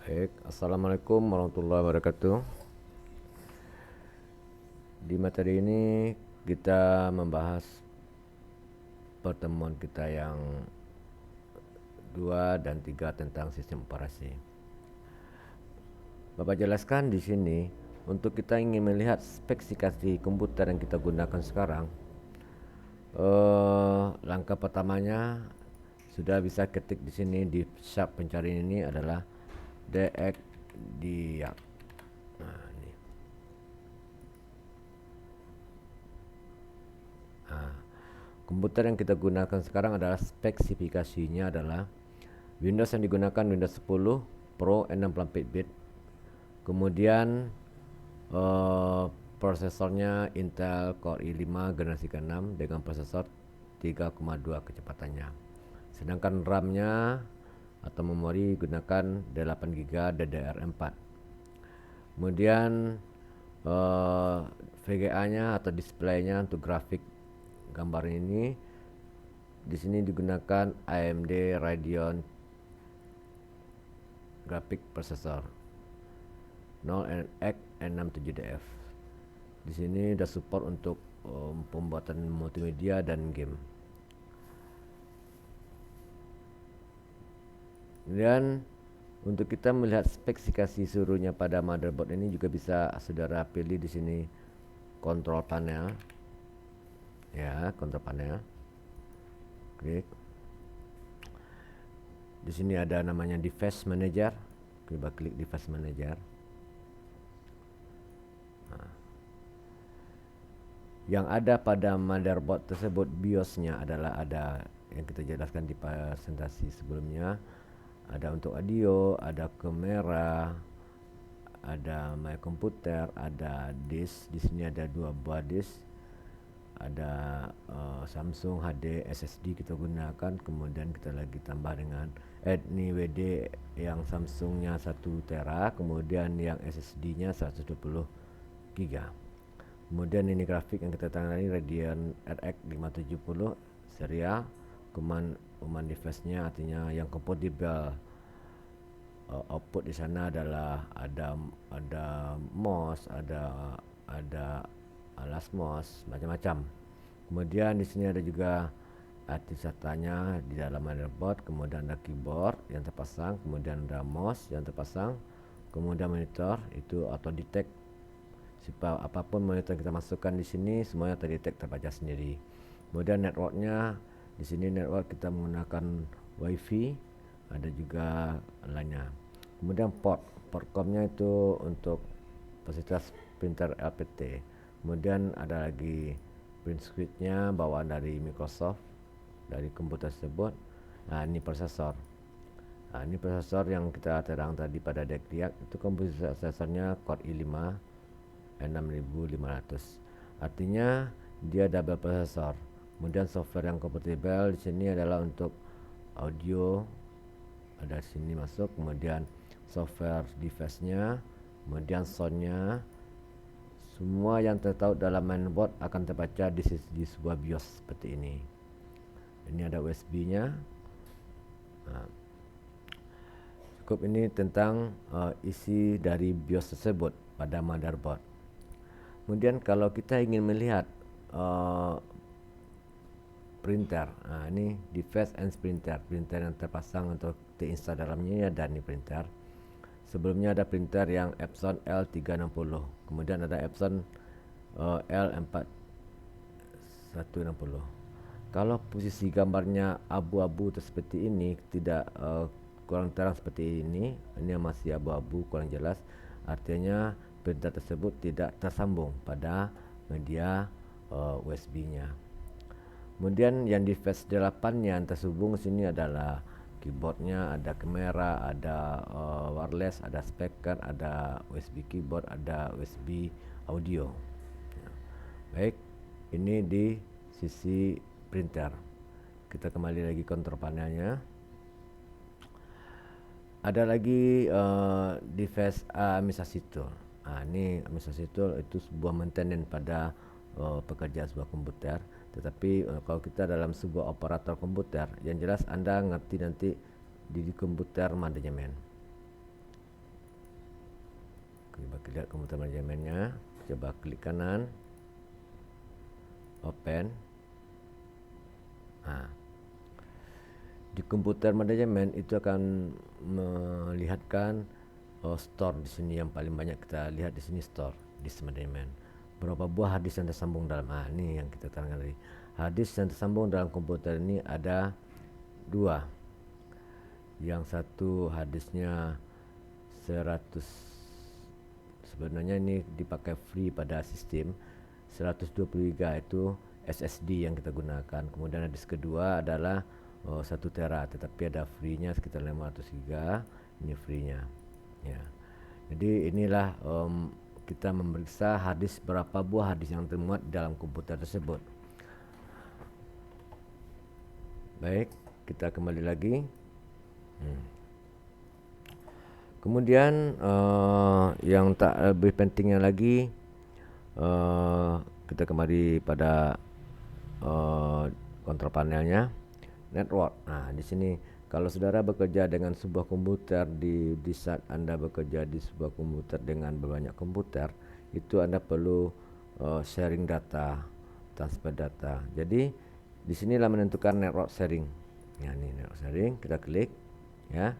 Baik, Assalamualaikum warahmatullahi wabarakatuh. Di materi ini kita membahas pertemuan kita yang 2 dan 3 tentang sistem operasi. Bapak jelaskan di sini, untuk kita ingin melihat spesifikasi komputer yang kita gunakan sekarang, langkah pertamanya sudah bisa ketik di sini di sharp pencarian ini adalah DX-DIAC. Nah, ini. Komputer yang kita gunakan sekarang adalah spesifikasinya adalah Windows yang digunakan Windows 10 Pro 64 bit. Kemudian prosesornya Intel Core i5 generasi ke-6 dengan prosesor 3,2 kecepatannya. Sedangkan RAM-nya atau memori gunakan 8 GB DDR4. Kemudian VGA-nya atau display-nya untuk grafik gambar ini di sini digunakan AMD Radeon Graphic Processor 0X67DF. Di sini sudah support untuk pembuatan multimedia dan game. Kemudian untuk kita melihat spesifikasi seluruhnya pada motherboard ini juga bisa saudara pilih di sini control panel. Ya, control panel. Klik. Di sini ada namanya device manager. Coba klik device manager. Yang ada pada motherboard tersebut BIOS-nya adalah ada yang kita jelaskan di presentasi sebelumnya. Ada untuk audio, ada kamera, ada my komputer, ada disk. Di sini ada 2 buah disk. Ada Samsung HD SSD kita gunakan, kemudian kita lagi tambah dengan ini WD yang Samsungnya 1 tera, kemudian yang SSD-nya 120 GB. Kemudian ini grafik yang kita tangani Radeon RX 570 serial. Command device-nya artinya yang compatible. Output di sana adalah ada mouse, ada alas mouse, macam-macam. Kemudian di sini ada juga arti sertanya di dalam motherboard, kemudian ada keyboard yang terpasang, kemudian ada mouse yang terpasang, kemudian monitor itu auto detect. Supaya apapun monitor kita masukkan di sini semuanya terdetek terbaca sendiri. Kemudian networknya di sini network kita menggunakan WiFi, ada juga lainnya. Kemudian port comnya itu untuk fasilitas printer LPT. Kemudian ada lagi print switch-nya bawaan dari Microsoft dari komputer tersebut. Nah, ini prosesor. Nah, ini prosesor yang kita terang tadi pada DiAC itu prosesornya Core i5 6500. Artinya dia double prosesor. Kemudian software yang compatible di sini adalah untuk audio ada sini masuk, kemudian software device-nya, kemudian sound-nya. Semua yang tertaut dalam mainboard akan terbaca di sebuah BIOS seperti ini. Ini ada USB-nya. Nah, cukup ini tentang isi dari BIOS tersebut pada motherboard. Kemudian kalau kita ingin melihat printer, ini device and printer yang terpasang untuk diinstal dalamnya ada ini printer. Sebelumnya ada printer yang Epson L360, kemudian ada Epson L4160. Kalau posisi gambarnya abu-abu seperti ini, tidak kurang terang seperti ini masih abu-abu kurang jelas, artinya printer tersebut tidak tersambung pada media USB-nya. Kemudian yang device 8 yang tersambung sini adalah keyboardnya, ada kamera, ada wireless, ada speaker, ada USB keyboard, ada USB audio. Baik, ini di sisi printer. Kita kembali lagi kontrol panelnya. Ada lagi device administrasi tool. Ini administrasi tool itu sebuah maintenance pada pekerjaan sebuah komputer. Tetapi kalau kita dalam sebuah operator komputer, yang jelas Anda ngerti nanti di komputer manajemen. Coba lihat komputer manajemennya, coba klik kanan, open. Di komputer manajemen itu akan melihatkan store di sini. Yang paling banyak kita lihat di sini store disk manajemen. Berapa buah hadis yang tersambung dalam ini yang kita terangkan tadi. Hadis yang tersambung dalam komputer ini ada 2. Yang satu hadisnya 100, sebenarnya ini dipakai free pada sistem 120 GB itu SSD yang kita gunakan. Kemudian hadis kedua adalah 1 tera, tetapi ada free-nya sekitar 500 GB, ini free-nya ya. Jadi inilah kita memeriksa hadis, berapa buah hadis yang termuat dalam komputer tersebut. Baik, kita kembali lagi. Kemudian yang tak lebih pentingnya lagi, kita kembali pada kontrol panelnya, network. Nah, di sini kalau saudara bekerja dengan sebuah komputer, di saat Anda bekerja di sebuah komputer dengan banyak komputer, itu Anda perlu sharing data, transfer data. Jadi di sinilah menentukan network sharing. Ya, ini network sharing, kita klik ya.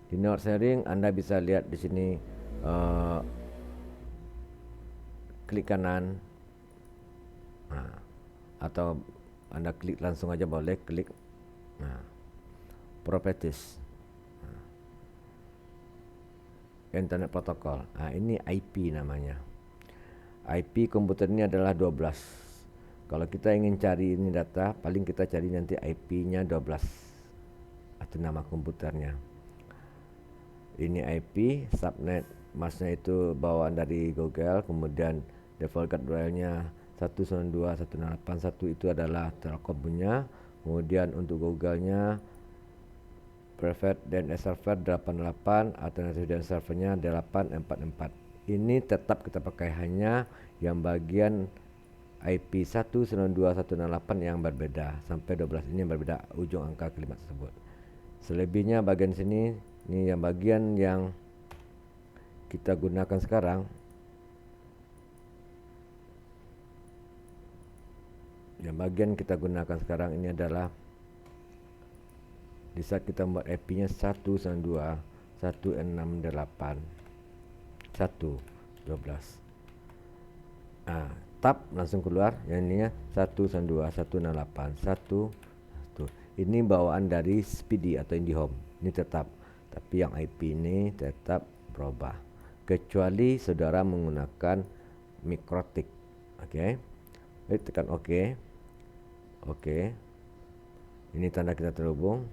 Di network sharing Anda bisa lihat di sini, klik kanan, atau Anda klik langsung aja boleh, klik properties, internet protocol. Ini IP namanya. IP komputer ini adalah 12. Kalau kita ingin cari ini data, paling kita cari nanti IP-nya 12 atau nama komputernya. Ini IP, subnet masknya itu bawaan dari Google, kemudian default guardrailnya 192.168.1 itu adalah Telkom punya. Kemudian untuk Google-nya private dan server 88, alternatif dan servernya 844. Ini tetap kita pakai hanya yang bagian IP 192.168 yang berbeda, sampai 12 ini yang berbeda ujung angka kalimat tersebut. Selebihnya bagian sini, ini yang bagian yang kita gunakan sekarang. Yang bagian kita gunakan sekarang ini adalah di saat kita membuat IP-nya 192.168.1.12. Tab langsung keluar, yang ininya 192.168.1.1. Ini bawaan dari Speedy atau IndiHome, ini tetap. Tapi yang IP ini tetap berubah, kecuali saudara menggunakan MikroTik. Oke. Tekan OK. Oke. Ini tanda kita terhubung.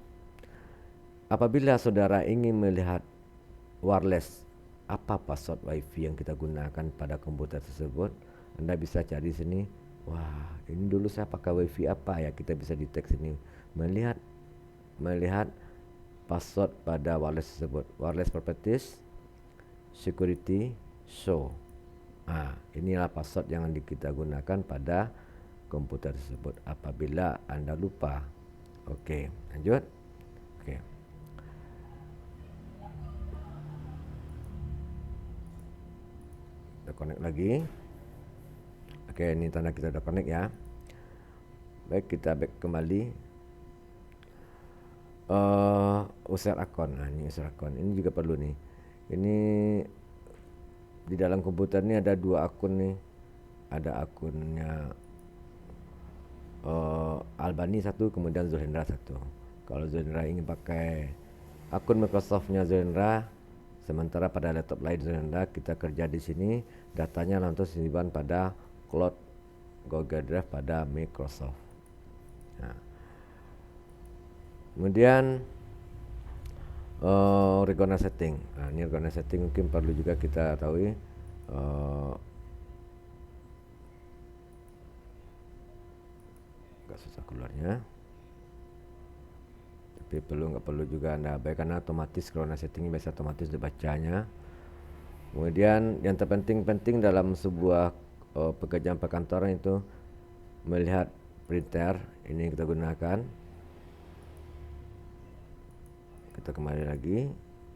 Apabila saudara ingin melihat wireless, apa password WiFi yang kita gunakan pada komputer tersebut, Anda bisa cari sini. Wah, ini dulu saya pakai WiFi apa ya? Kita bisa detek sini, melihat password pada wireless tersebut. Wireless properties, security, show. Inilah password yang kita gunakan pada komputer tersebut apabila Anda lupa. Oke, lanjut. Oke. Kita connect lagi. Oke, ini tanda kita udah connect ya. Baik, kita back kembali. User akun. Ini user akun. Ini juga perlu nih. Ini di dalam komputer ini ada 2 akun nih. Ada akunnya Albani 1, kemudian Zulhendra 1. Kalau Zulhendra ingin pakai akun Microsoftnya Zulhendra, sementara pada laptop lain Zulhendra, kita kerja di sini, datanya langsung disimpan pada cloud Google Drive pada Microsoft. Kemudian recognize setting. Ini recognize setting mungkin perlu juga kita tahu. Agak susah keluarnya, tapi nggak perlu juga Anda baik, karena otomatis recognize setting biasa otomatis dibacanya. Kemudian yang terpenting dalam sebuah pekerjaan perkantoran itu melihat printer. Ini kita gunakan. Kita kembali lagi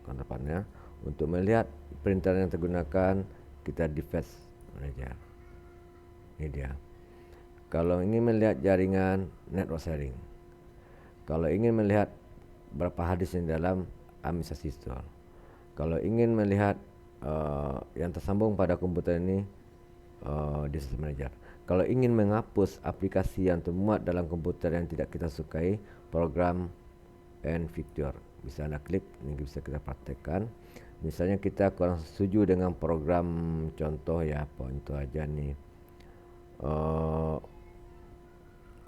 kontrol panel Untuk melihat printer yang tergunakan, kita device manager. Ini dia. Kalau ingin melihat jaringan, network sharing. Kalau ingin melihat berapa hadis yang dalam, administrasi install. Kalau ingin melihat yang tersambung pada komputer ini, device manager. Kalau ingin menghapus aplikasi yang termuat dalam komputer yang tidak kita sukai, program and feature. Bisa anda klik, ini bisa kita praktekkan. Misalnya kita kurang setuju dengan program, contoh ya, contoh aja nih.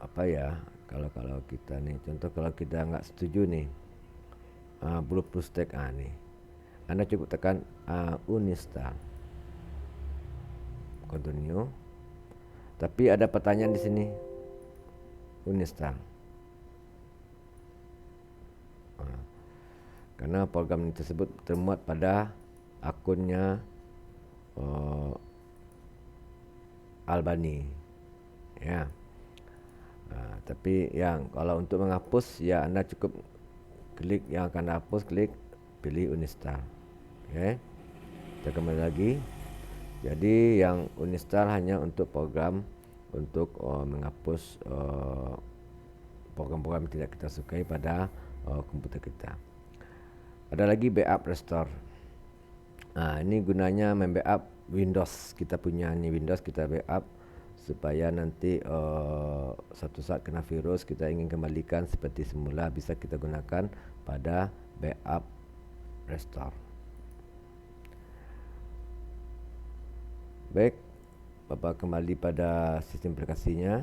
Apa ya, kalau kita nih, contoh kalau kita nggak setuju nih, Bluetooth stack nih, Anda cukup tekan uninstall, continue. Tapi ada pertanyaan di sini, uninstall. Karena program tersebut termuat pada akunnya Albani, ya. Tapi yang kalau untuk menghapus, ya Anda cukup klik yang akan hapus, klik pilih uninstall. Okay. Kita kembali lagi. Jadi yang uninstall hanya untuk program untuk menghapus program-program yang tidak kita sukai pada komputer kita. Ada lagi backup restore. Ini gunanya membackup Windows. Kita punya ini Windows, kita backup supaya nanti satu saat kena virus kita ingin kembalikan seperti semula, bisa kita gunakan pada backup restore. Baik, Bapak kembali pada sistem aplikasinya.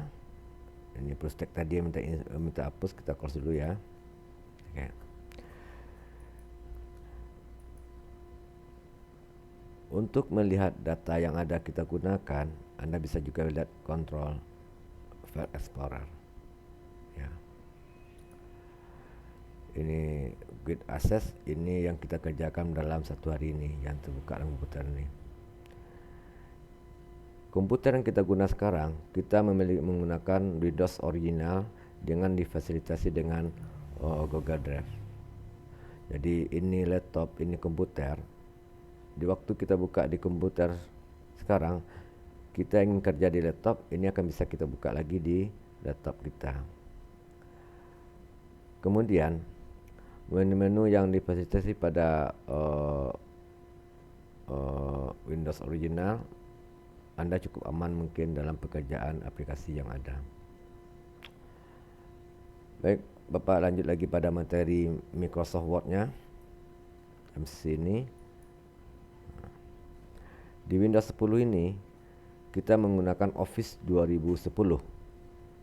Ini prospek tadi yang minta hapus, kita close dulu ya. Okay. Untuk melihat data yang ada kita gunakan, Anda bisa juga lihat kontrol File Explorer. Ya. Ini Grid Access, ini yang kita kerjakan dalam satu hari ini, yang terbuka dalam komputer ini. Komputer yang kita guna sekarang, kita menggunakan Windows original dengan difasilitasi dengan Google Drive. Jadi ini laptop, ini komputer. Di waktu kita buka di komputer sekarang, kita ingin kerja di laptop, ini akan bisa kita buka lagi di laptop kita. Kemudian menu-menu yang difasilitasi pada Windows original, Anda cukup aman mungkin dalam pekerjaan aplikasi yang ada. Baik, Bapak lanjut lagi pada materi Microsoft Word-nya. Sini di Windows 10 ini kita menggunakan Office 2010.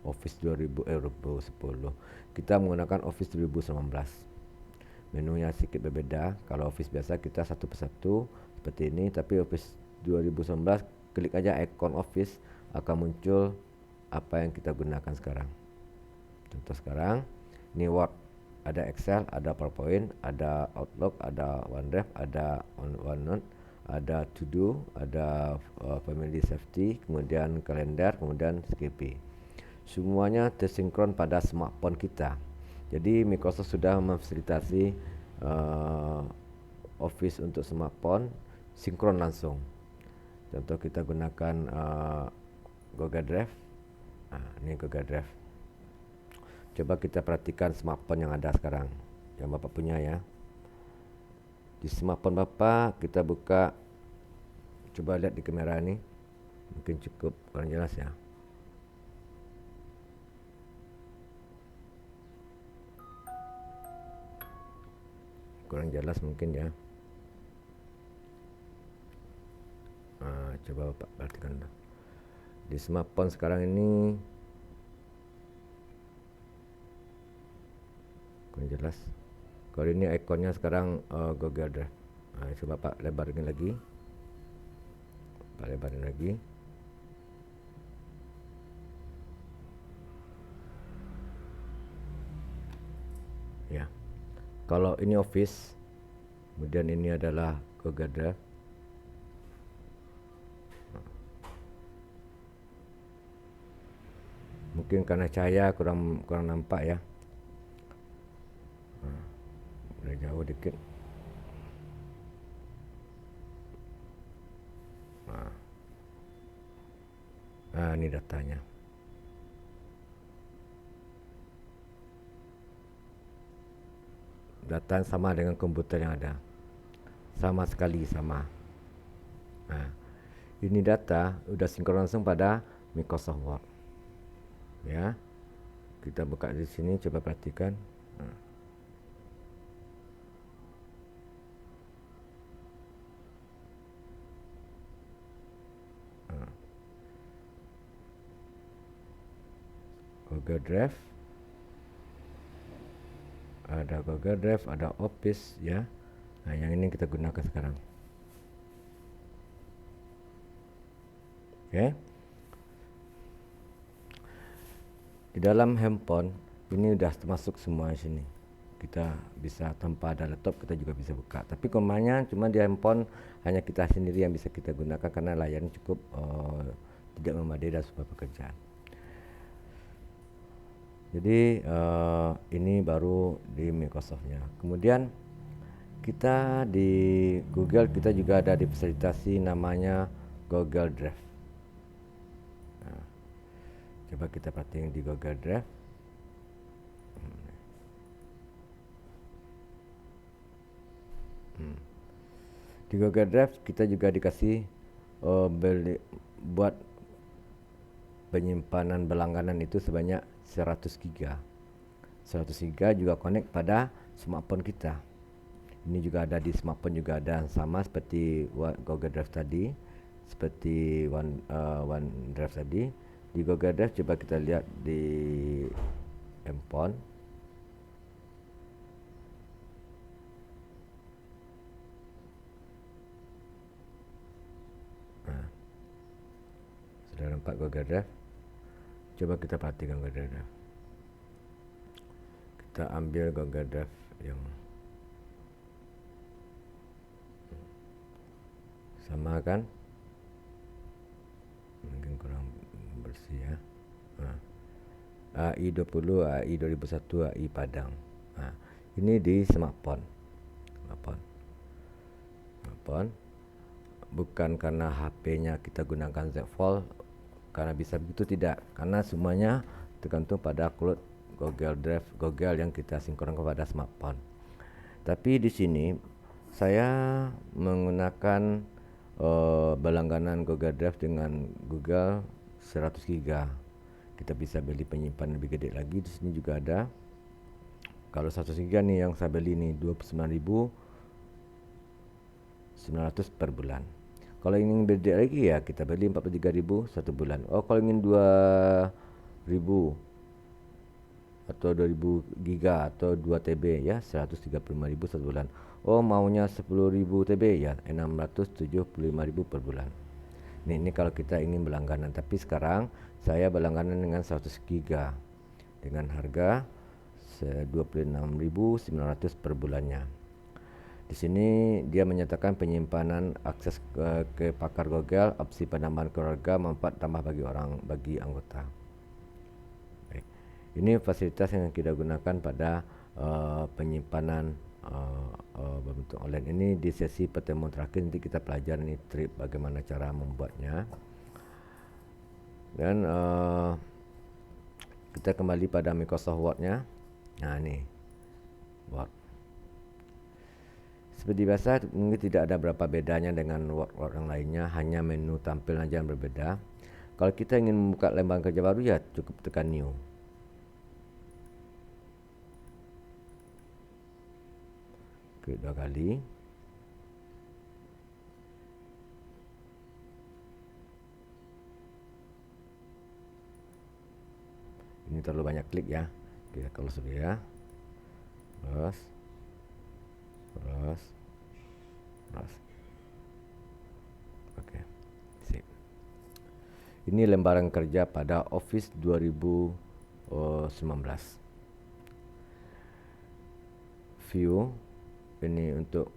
Office 2010. Kita menggunakan Office 2019. Menunya sedikit berbeda. Kalau Office biasa kita satu persatu seperti ini, tapi Office 2019 klik aja ikon Office, akan muncul apa yang kita gunakan sekarang. Contoh sekarang, ini Word, ada Excel, ada PowerPoint, ada Outlook, ada OneDrive, ada OneNote, ada To Do, ada Family Safety, kemudian kalender, kemudian Skippy. Semuanya tersinkron pada smartphone kita. Jadi Microsoft sudah memfasilitasi Office untuk smartphone sinkron langsung. Contoh kita gunakan Google Drive. Ini Google Drive. Coba kita perhatikan smartphone yang ada sekarang, yang Bapak punya ya. Di smartphone Bapak, kita buka, coba lihat di kamera ini, mungkin cukup kurang jelas ya. Kurang jelas mungkin ya. Coba Bapak perhatikan di smartphone sekarang ini, kurang jelas. Kalau ini ikonnya sekarang Google Drive. Coba Pak lebarin lagi. Ya. Kalau ini Office, kemudian ini adalah Google Drive. Mungkin karena cahaya kurang nampak ya. Udah jauh dikit. Nah, ini datanya. Data sama dengan komputer yang ada, sama sekali sama. Nah, ini data udah sinkron langsung pada Microsoft Word. Ya, kita buka di sini, coba perhatikan. Google Drive, ada Office ya. Nah, yang ini kita gunakan sekarang. Oke. Di dalam handphone ini udah termasuk semua di sini. Kita bisa tanpa ada laptop kita juga bisa buka. Tapi kelemahannya cuma di handphone hanya kita sendiri yang bisa kita gunakan karena layarnya cukup tidak memadai dalam sebuah pekerjaan. Jadi ini baru di Microsoftnya. Kemudian kita di Google kita juga ada difasilitasi namanya Google Drive. Nah, coba kita perhatikan di Google Drive. Di Google Drive kita juga dikasih buat penyimpanan berlangganan itu sebanyak 100 GB. 100 GB juga connect pada smartphone kita. Ini juga ada di smartphone juga ada sama seperti Google Drive tadi, seperti OneDrive tadi. Di Google Drive coba kita lihat di handphone. Sudah nampak Google Drive? Coba kita perhatikan Google Drive. Kita ambil Google Drive yang sama kan? Mungkin kurang bersih ya. AI 20, AI 2001, AI Padang. Ini di smartphone. Bukan karena HP-nya kita gunakan Z Fold karena bisa begitu, tidak, karena semuanya tergantung pada cloud Google Drive Google yang kita sinkronkan kepada smartphone. Tapi di sini saya menggunakan berlangganan Google Drive dengan Google 100 GB. Kita bisa beli penyimpanan lebih gede lagi. Di sini juga ada. Kalau 100 GB nih yang saya beli nih 29.900 per bulan. Kalau ingin gede lagi ya kita beli 43.000 satu bulan. Kalau ingin 2.000 atau 2.000 giga atau 2 TB ya 135.000 satu bulan. Maunya 10.000 TB ya 675.000 per bulan. Ini kalau kita ingin berlangganan. Tapi sekarang saya berlangganan dengan 100 giga dengan harga 26.900 per bulannya. Di sini dia menyatakan penyimpanan akses ke pakar Google, opsi penambahan keluarga, manfaat tambah bagi anggota. Baik. Ini fasilitas yang kita gunakan pada penyimpanan berbentuk online. Ini di sesi pertemuan terakhir nanti kita pelajari nih trik bagaimana cara membuatnya. Dan kita kembali pada Microsoft Word-nya. Nah, ini Word. Seperti biasa mungkin tidak ada berapa bedanya dengan Word yang lainnya, hanya menu tampil saja yang berbeda. Kalau kita ingin membuka lembaran kerja baru ya cukup tekan new. Klik 2 kali. Ini terlalu banyak klik ya. Oke, kalau sudah ya. Terus. Oke, sip. Ini lembaran kerja pada Office 2019. View, ini untuk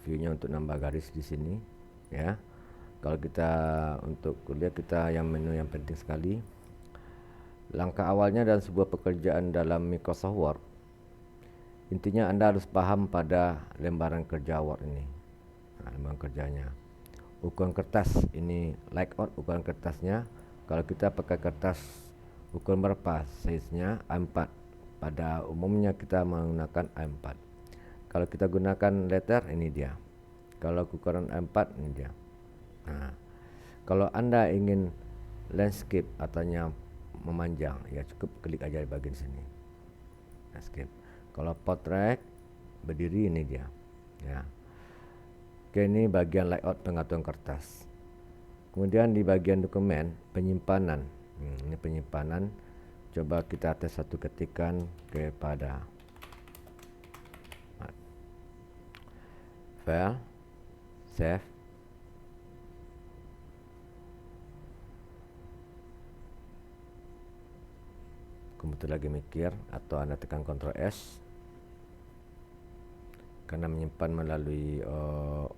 view-nya untuk nambah garis di sini, ya. Kalau kita untuk kuliah kita yang menu yang penting sekali. Langkah awalnya dalam sebuah pekerjaan dalam Microsoft Word. Intinya Anda harus paham pada lembaran kerja Word ini. Lembaran kerjanya. ukuran kertas ini layout ukuran kertasnya. Kalau kita pakai kertas ukuran berapa size-nya A4, pada umumnya kita menggunakan A4. Kalau kita gunakan letter, ini dia. Kalau ukuran A4, ini dia. Nah, kalau Anda ingin landscape ataunya memanjang, ya cukup klik aja di bagian sini, landscape. Kalau portrait berdiri, ini dia ya. Oke, ini bagian layout pengaturan kertas. Kemudian di bagian dokumen penyimpanan, ini penyimpanan. Coba kita tes satu ketikan kepada file, save. Komputer lagi mikir, atau Anda tekan Ctrl S karena menyimpan melalui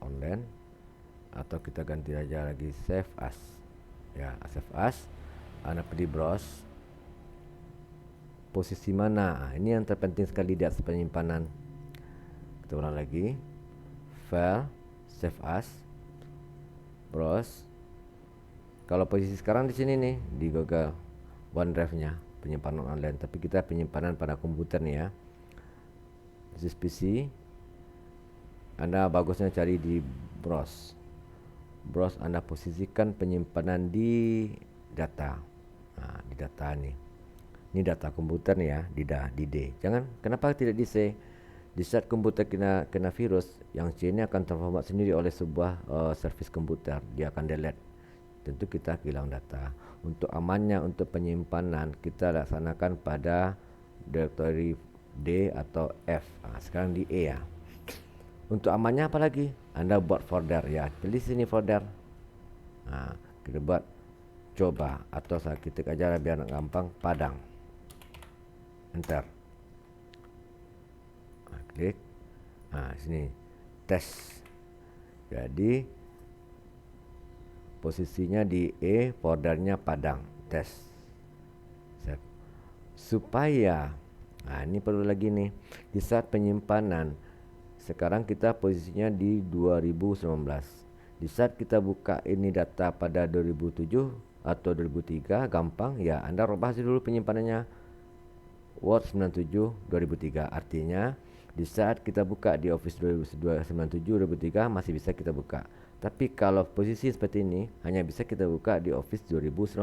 online, atau kita ganti aja lagi save as. Ya, save as. Anda pilih browse. Posisi mana? Ini yang terpenting sekali di atas penyimpanan. Kita ulang lagi. File, save as, browse. Kalau posisi sekarang di sini nih, di Google OneDrive-nya, penyimpanan online, tapi kita penyimpanan pada komputer nih ya. This is PC. Anda bagusnya cari di browse. Browse, Anda posisikan penyimpanan di data. Nah, di data nih. Ini data komputer nih ya, di D. Jangan, kenapa tidak di C? Di saat komputer kena virus, yang C ini akan terformat sendiri oleh sebuah servis komputer. Dia akan delete. Tentu kita hilang data. Untuk amannya, untuk penyimpanan, kita laksanakan pada directory D atau F. Sekarang di E ya. Untuk amannya apa lagi? Anda buat folder ya. Pilih sini folder. Kita buat coba, atau saya ketik aja biar gampang, Padang. Enter. Klik. Sini tes. Jadi posisinya di E, foldernya Padang, tes. Save. Supaya ini perlu lagi nih, di saat penyimpanan sekarang kita posisinya di 2019. Di saat kita buka ini data pada 2007 atau 2003, gampang ya, Anda rubah dulu penyimpanannya Word 97 2003. Artinya di saat kita buka di Office 97 2003 masih bisa kita buka. Tapi kalau posisi seperti ini hanya bisa kita buka di Office 2019.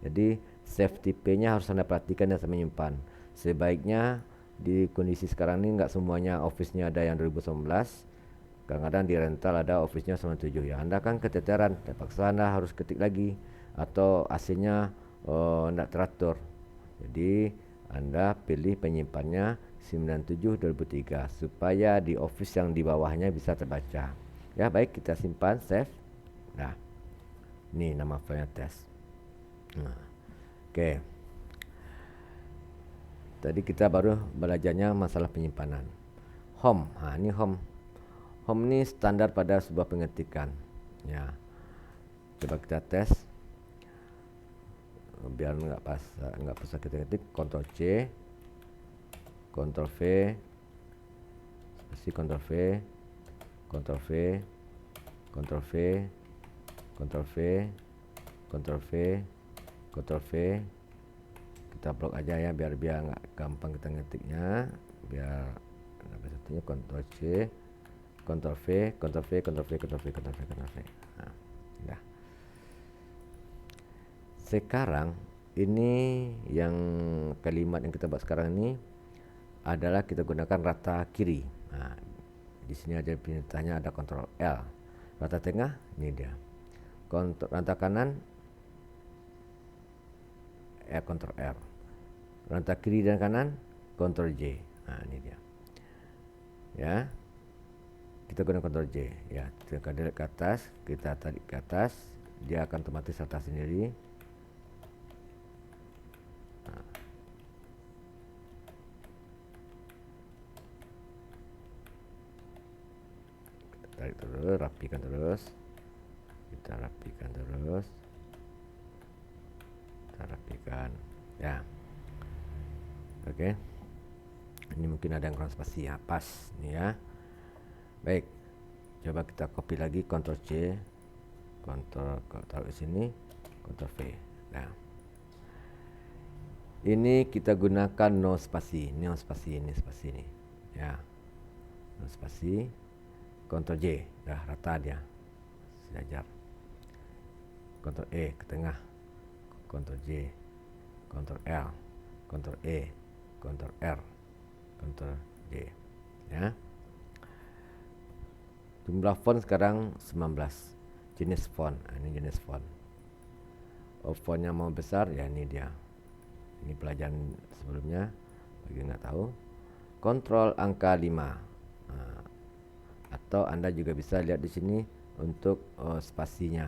Jadi safety P-nya harus Anda perhatikan dan menyimpan. Sebaiknya di kondisi sekarang ini nggak semuanya Office-nya ada yang 2019. Kadang-kadang di rental ada Office-nya 97 ya. Anda kan keteteran, terpaksa Anda harus ketik lagi, atau AC-nya tidak teratur. Jadi Anda pilih penyimpannya 97 2003 supaya di Office yang di bawahnya bisa terbaca. Ya, baik, kita simpan, save. Nah, ini nama filenya test. Oke. Tadi kita baru belajarnya masalah penyimpanan. Home. Ini home. Home ini standar pada sebuah pengetikan. Ya. Coba kita tes. Biar nggak pasal kita ketik, Ctrl C, Ctrl V, Ctrl V, Ctrl V, Ctrl V, Ctrl V, Ctrl V, Ctrl V. Kita blok aja ya, biar nggak gampang kita ngetiknya. Biar satunya Ctrl C, Ctrl V, Ctrl V, Ctrl V, Ctrl V, Ctrl V, Ctrl V. Nah. Sekarang ini yang kalimat yang kita buat sekarang ini adalah kita gunakan rata kiri. Di sini ada perintahnya, ada Ctrl L. Rata tengah, ini dia. Rata kanan, Ctrl R. Rata kiri dan kanan, Ctrl J. Ini dia. Ya. Kita gunakan Ctrl J. Ya, kita delete ke atas, kita tarik ke atas, dia akan otomatis rata sendiri. Tarik terus, rapikan terus, kita rapikan terus, kita rapikan ya. Oke. Ini mungkin ada yang kurang spasi ya, pas nih ya. Baik, coba kita copy lagi, Ctrl C, Kontrol taruh di sini, Kontrol V. Nah, ini kita gunakan no spasi. Ini no spasi, ini spasi ini. Ya, no spasi. Kontrol J, dah rata dia. Sejajar. Kontrol E ke tengah. Kontrol J, Kontrol L, Kontrol E, Kontrol R, Kontrol J. Ya. Jumlah font sekarang 19. Jenis font, ini jenis font. Fontnya mau besar, ya ini dia. Ini pelajaran sebelumnya, bagi nggak tahu. Kontrol angka 5. Atau Anda juga bisa lihat di sini untuk spasinya.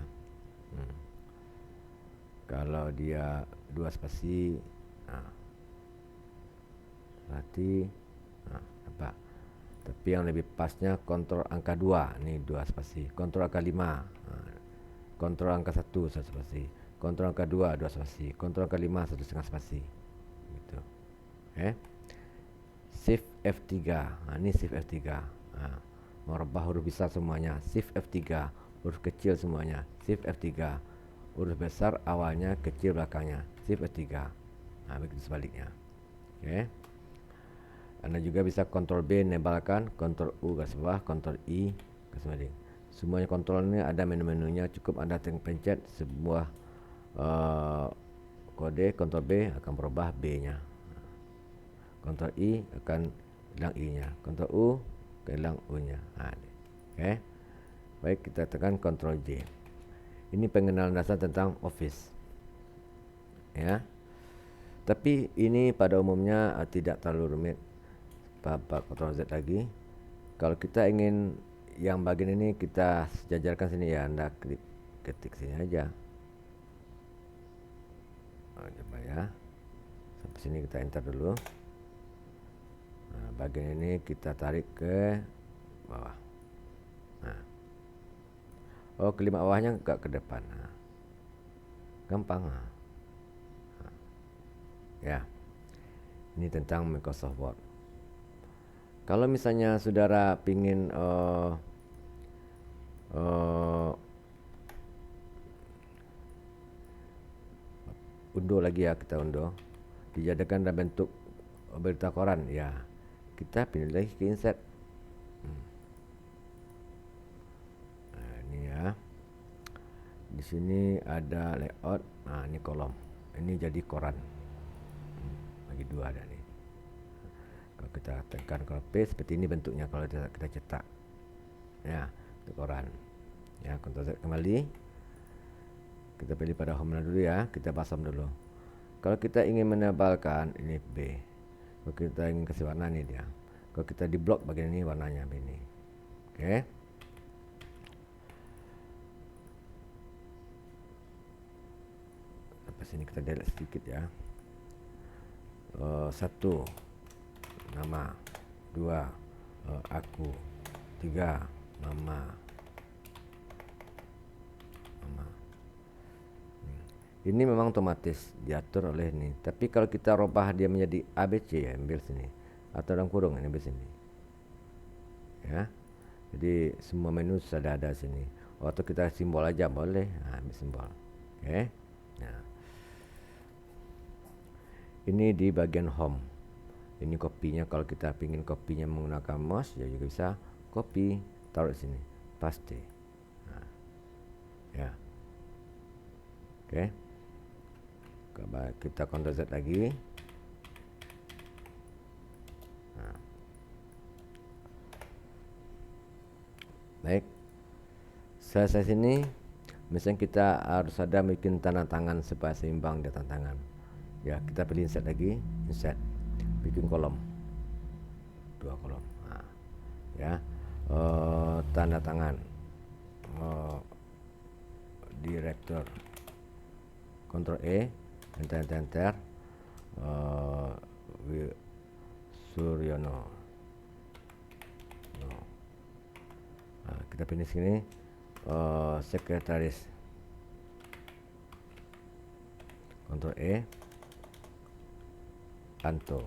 Kalau dia 2 spasi, berarti apa? Tapi yang lebih pasnya kontrol angka 2, ini 2 spasi. Kontrol angka 5, kontrol angka 1 spasi. Kontrol angka 2 spasi. Kontrol angka 5 1,5 spasi. Gitu. Shift F3. Ini Shift F3. Merubah huruf besar semuanya. Shift F3. Huruf kecil semuanya. Shift F3. Huruf besar awalnya, kecil belakangnya. Shift F3. Begitu sebaliknya. Anda juga bisa Ctrl B nebalkan, Ctrl U garis bawah, Ctrl I garis miring. Semuanya kontrol ini ada menu-menunya, cukup Anda pencet sebuah kode, Ctrl B akan berubah B-nya. Ctrl I akan hilang I-nya, Ctrl U akan hilang U-nya. Baik, kita tekan Ctrl J. Ini pengenalan dasar tentang Office. Ya. Tapi ini pada umumnya tidak terlalu rumit. Ctrl Z lagi. Kalau kita ingin yang bagian ini kita sejajarkan sini, ya Anda ketik sini aja. Coba ya. Sampai sini kita enter dulu. Bagian ini kita tarik ke bawah. Kelima bawahnya agak ke depan. Gampang. Ya. Ini tentang Microsoft Word. Kalau misalnya saudara pingin unduh lagi, ya kita unduh, dijadikan dalam bentuk berita koran, ya kita pilih lagi ke insert. Ini ya, di sini ada layout. Ini kolom, ini jadi koran, bagi dua ada nih. Kalau kita tekan Ctrl P, seperti ini bentuknya kalau kita cetak, ya untuk koran. Ya, Ctrl Z kembali, kita pilih pada home dulu ya, kita pasang dulu. Kalau kita ingin menebalkan, ini B. Kalau kita ingin kasih warna, ini dia. Kalau kita di blok bagian ini, warnanya begini. Oke. Sampai sini kita delete sedikit ya. 1 nama, 2 aku, 3 nama. Ini memang otomatis diatur oleh ini. Tapi kalau kita rubah dia menjadi ABC, ya ambil sini, atau dalam kurung ini ambil sini. Ya. Jadi semua menu sudah ada sini. Atau kita simbol aja boleh. Ambil simbol. Oke. Nah. Ini di bagian home. Ini kopinya, kalau kita ingin kopinya menggunakan mouse, ya juga bisa copy, taruh di sini, paste. Ya. Oke. Kita Ctrl Z lagi. Baik. Selesai sini, misalnya kita harus ada bikin tanda tangan supaya seimbang di tanda tangan. Ya, kita pilih insert lagi, insert, bikin kolom, 2 kolom. Ya, tanda tangan, director, Ctrl E, enter, Suryono. Kita pilih sini, sekretaris, Ctrl E, Anto.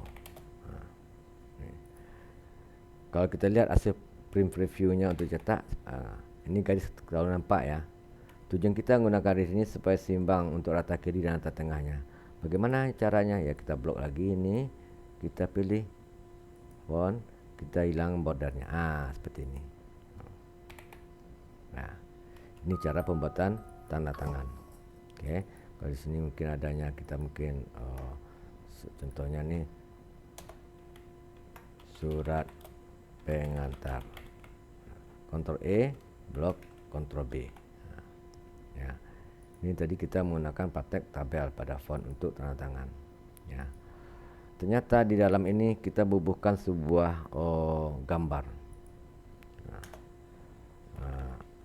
Kalau kita lihat hasil print previewnya untuk cetak, ini garis kalau nampak ya, Tujuan kita menggunakan garis ini supaya seimbang untuk rata kiri dan rata tengahnya. Bagaimana caranya? Ya kita blok lagi ini, kita pilih font, kita hilang bordernya. Seperti ini. Nah, ini cara pembuatan tanda tangan. Oke, kalau di sini mungkin adanya kita mungkin contohnya nih surat pengantar. Ctrl E, blok, Ctrl B. Ya, ini tadi kita menggunakan praktek tabel pada font untuk tanda tangan. Ya, ternyata di dalam ini kita bubuhkan sebuah gambar.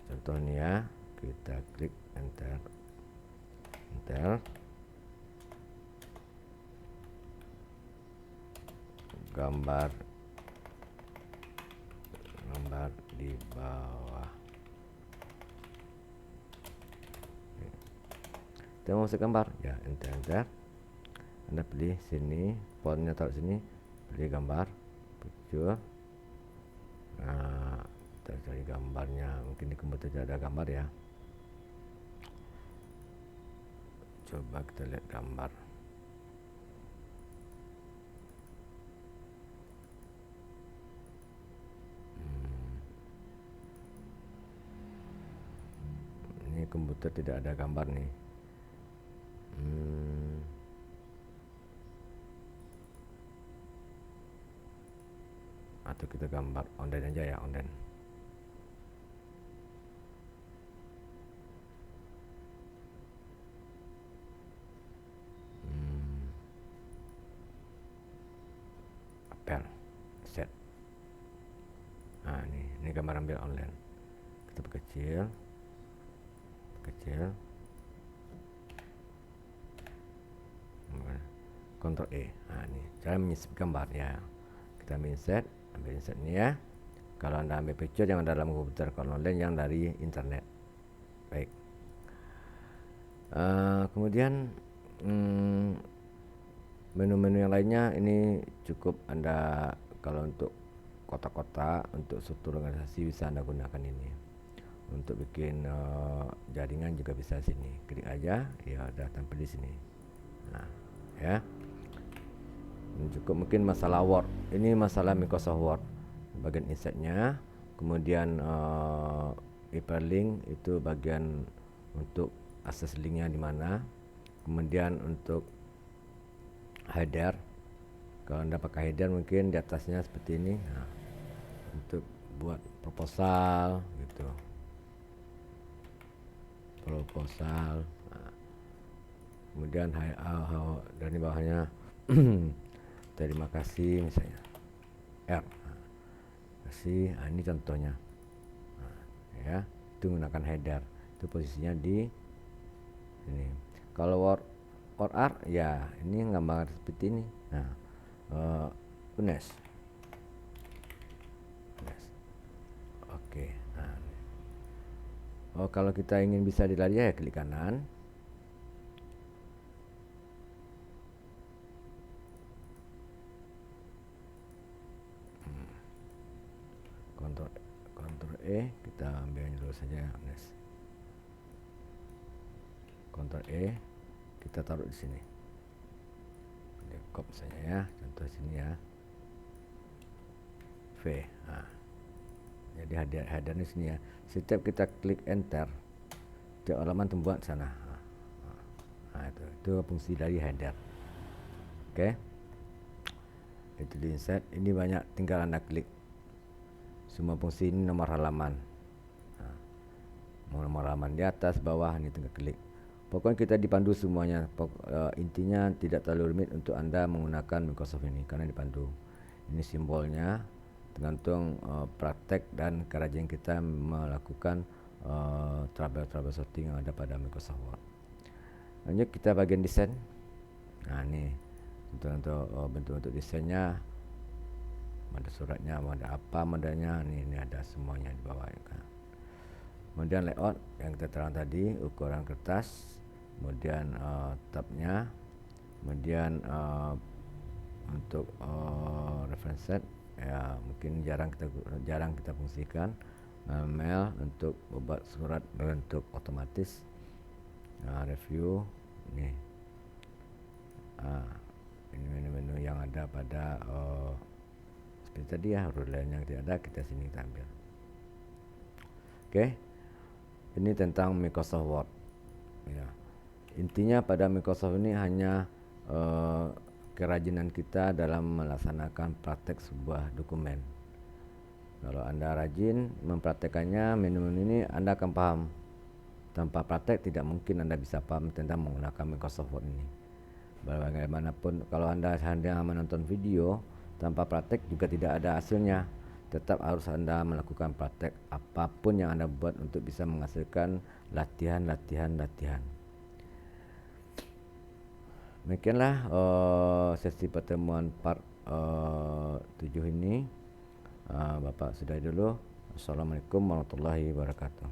Contohnya ya, kita klik enter, gambar di bawah. Kita mau masuk gambar, ya enter. Anda pilih sini, fontnya taruh sini, pilih gambar, picture. Nah, kita cari gambarnya, mungkin di komputer tidak ada gambar ya. Coba kita lihat gambar. Ini komputer tidak ada gambar nih. Atau kita gambar online aja ya, online. Apel set. Nah, ini gambar ambil online. Kita perkecil. Ctrl E. Nah, ini cara menyisip gambar ya. Kita ambil insert ini ya. Kalau Anda ambil picture jangan dalam komputer, kalau online yang dari internet. Baik. Kemudian menu-menu yang lainnya ini cukup Anda, kalau untuk kotak-kotak untuk struktur organisasi bisa Anda gunakan ini. Untuk bikin jaringan juga bisa sini. Klik aja, ya udah tampil di sini. Nah, ya. Ini cukup mungkin masalah Word. Ini masalah Microsoft Word. Bagian insertnya, kemudian hyperlink itu bagian untuk akses linknya di mana. Kemudian untuk header, kalau Anda pakai header mungkin di atasnya seperti ini. Nah, untuk buat proposal gitu. Nah, kemudian dari bawahnya terima kasih misalnya R. Kasih, ini contohnya. Ya, itu menggunakan header. Itu posisinya di sini. Kalau Word art ya ini gambar seperti ini. Nah, UNES. Oke. Nah, kalau kita ingin bisa dilari ya klik kanan. Ctrl E, kita ambil dulu saja UNES. Ctrl E, kita taruh di sini. Copy saja ya, contoh sini ya. V. Nah, jadi header di sini ya. Setiap kita klik enter, tiap halaman tembuat sana. Nah, itu fungsi dari header. Oke. Itu di insert. Ini banyak, tinggal Anda klik. Semua fungsi ini nomor halaman. Nomor halaman di atas, bawah, ini tinggal klik. Pokoknya kita dipandu semuanya. Intinya tidak terlalu rumit untuk Anda menggunakan Microsoft ini karena dipandu. Ini simbolnya, tergantung praktek dan kerajinan kita melakukan troubleshooting yang ada pada Microsoft Word. Lanjut kita bagian desain. Nah, ini untuk bentuk-bentuk desainnya, ada suratnya, ada apa modelnya, ini ada semuanya di bawah ya kan. Kemudian layout yang kita terang tadi, ukuran kertas, kemudian tabnya, kemudian untuk reference set ya mungkin jarang kita fungsikan. mail untuk membuat surat berbentuk otomatis. Review nih, ini menu-menu yang ada pada seperti tadi ya, huruf yang tidak ada kita sini kita ambil. Oke, ini tentang Microsoft Word ya. Intinya pada Microsoft ini hanya kerajinan kita dalam melaksanakan praktek sebuah dokumen. Kalau Anda rajin mempraktekannya, menu-menu ini Anda akan paham. Tanpa praktek tidak mungkin Anda bisa paham tentang menggunakan Microsoft Word ini. Bagaimanapun kalau Anda hanya menonton video tanpa praktek juga tidak ada hasilnya. Tetap harus Anda melakukan praktek apapun yang Anda buat untuk bisa menghasilkan latihan. Demikianlah sesi pertemuan part 7 ini. Bapak sudahi dulu. Assalamualaikum warahmatullahi wabarakatuh.